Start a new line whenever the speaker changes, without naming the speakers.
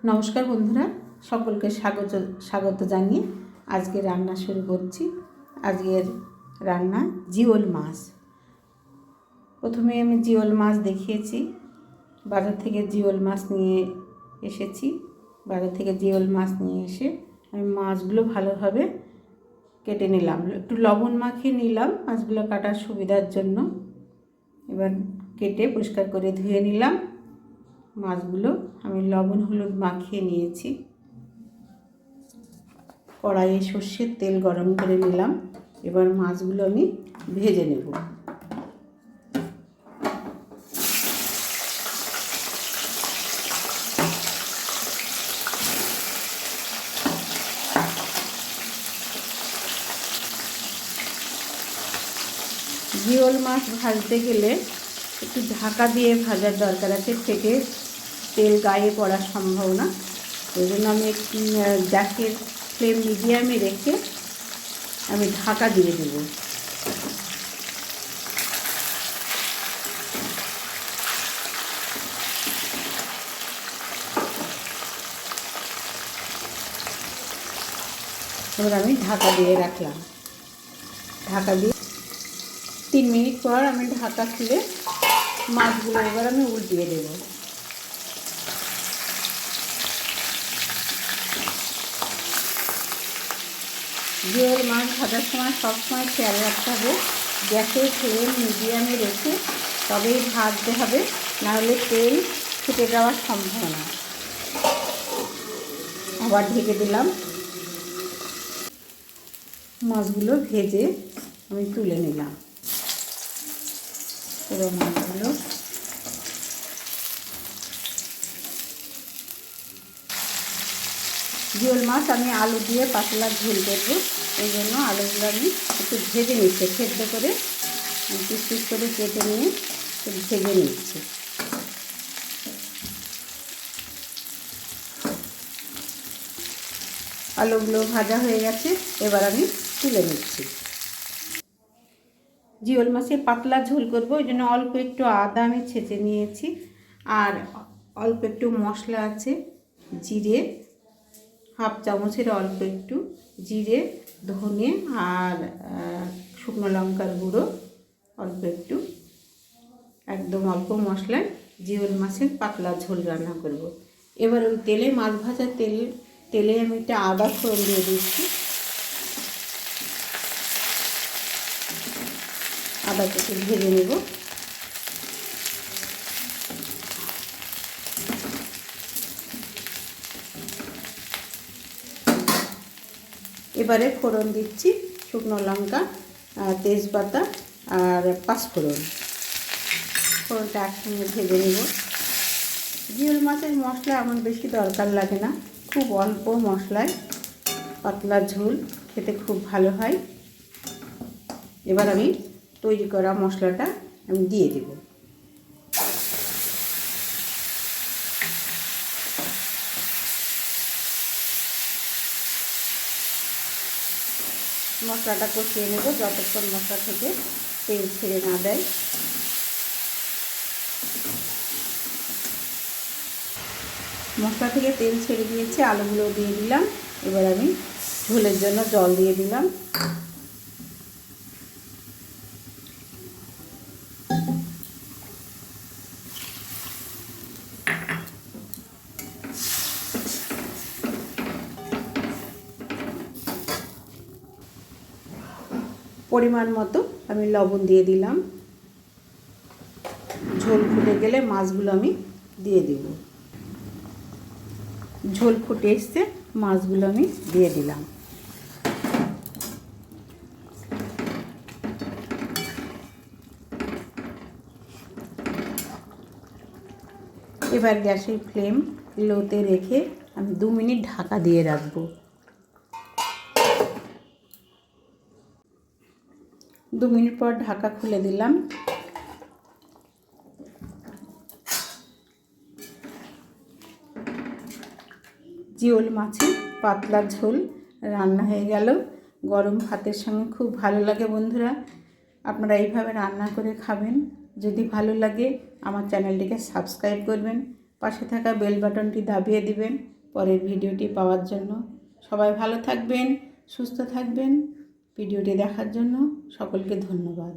নমস্কার বন্ধুরা, সকলকে স্বাগত জানিয়ে আজকে রান্না শুরু করছি। আজকের রান্না জিওল মাছ। প্রথমে আমি জিওল মাছ দেখিয়েছি, বাজার থেকে জিওল মাছ নিয়ে এসেছি। বাজার থেকে জিওল মাছ নিয়ে এসে আমি মাছগুলো ভালোভাবে কেটে নিলাম, একটু লবণ মাখিয়ে নিলাম মাছগুলো কাটার সুবিধার জন্য। এবার কেটে পরিষ্কার করে ধুয়ে নিলাম। মাছগুলো আমি লবণ হলুদ মাখিয়ে নিয়েছি। কড়াইয়ে সর্ষের তেল গরম করে নিলাম। এবার মাছগুলো আমি ভেজে নেব। জিওল মাছ ভাজতে গেলে একটু ঢাকা দিয়ে ভাজার দরকার আছে, থেকে তেল গায়ে পড়ার সম্ভাবনা। ওই জন্য আমি গ্যাসের ফ্লেম মিডিয়ামে রেখে আমি ঢাকা দিয়ে দেব। এবার আমি ঢাকা দিয়ে রাখলাম। ঢাকা দিয়ে 3 মিনিট পর আমি ঢাকা খুলে মাছগুলো এবার আমি উল্টিয়ে দেব। জিওল মাছ ভাজার সময় সবসময় খেয়াল রাখতে হবে গ্যাসের ফ্লেম মিডিয়ামে রেখে তবেই ভাজতে হবে, নাহলে তেল ফুটে যাওয়ার সম্ভাবনা। আবার ঢেকে দিলাম। মাছগুলো ভেজে আমি তুলে নিলাম। পুরো মাছগুলো জিওল মাছ আমি আলু দিয়ে পাতলা ঝোল করবো, এই জন্য আলুগুলো আমি একটু ভেজে নিচ্ছি। সেদ্ধ করে পিস পিস করে কেটে নিয়ে একটু ভেজে নিচ্ছি। আলুগুলো ভাজা হয়ে গেছে, এবার আমি তুলে নিচ্ছি। জিওল মাছের পাতলা ঝোল করবো, ওই জন্য অল্প একটু আদা আমি ছেঁচে নিয়েছি, আর অল্প একটু মশলা আছে। জিরে হাফ চামচের অল্প একটু জিরে, ধনে আর শুকনো লঙ্কার গুঁড়ো অল্প একটু, একদম অল্প মশলায় জিওল মাছের পাতলা ঝোল রান্না করব। এবার ওই তেলে, মাছ ভাজার তেলে আমি একটা আদা ফোড়ন দিয়ে দিচ্ছি। আদাটাকে ভেজে নেব। এবারে ফোড়ন দিচ্ছি শুকনো লঙ্কা, তেজপাতা আর পাঁচফোড়ন। ফোড়নটা একসঙ্গে ভেজে নেব। জিওল মাছের মশলা এমন বেশি দরকার লাগে না, খুব অল্প মশলায় পাতলা ঝোল খেতে খুব ভালো হয়। এবার আমি তৈরি করা মশলাটা আমি দিয়ে দেব। মশলাটা কষিয়ে নেব যতক্ষণ মশলা থেকে তেল ছেড়ে না দেয়। মশলা থেকে তেল ছেড়ে দিয়েছে, আলুগুলো দিয়ে দিলাম। এবার আমি ঝোলের জন্য জল দিয়ে দিলাম। পরিমাণ মতো আমি লবণ দিয়ে দিলাম। ঝোল ফুটে গেলে মাছগুলো আমি দিয়ে দেব। ঝোল ফুটে এসছে, মাছগুলো আমি দিয়ে দিলাম। এবার গ্যাসের ফ্লেম লোতে রেখে আমি 2 মিনিট ঢাকা দিয়ে রাখবো। 2 মিনিট পর ঢাকা খুলে দিলাম। জিওল মাছের পাতলা ঝোল রান্না হয়ে গেল। গরম ভাতের সঙ্গে খুব ভালো লাগে বন্ধুরা। আপনারা এইভাবে রান্না করে খাবেন। যদি ভালো লাগে আমার চ্যানেলটিকে সাবস্ক্রাইব করবেন, পাশে থাকা বেল বাটনটি দাবিয়ে দিবেন পরের ভিডিওটি পাওয়ার জন্য। সবাই ভালো থাকবেন, সুস্থ থাকবেন। ভিডিওটি দেখার জন্য সকলকে ধন্যবাদ।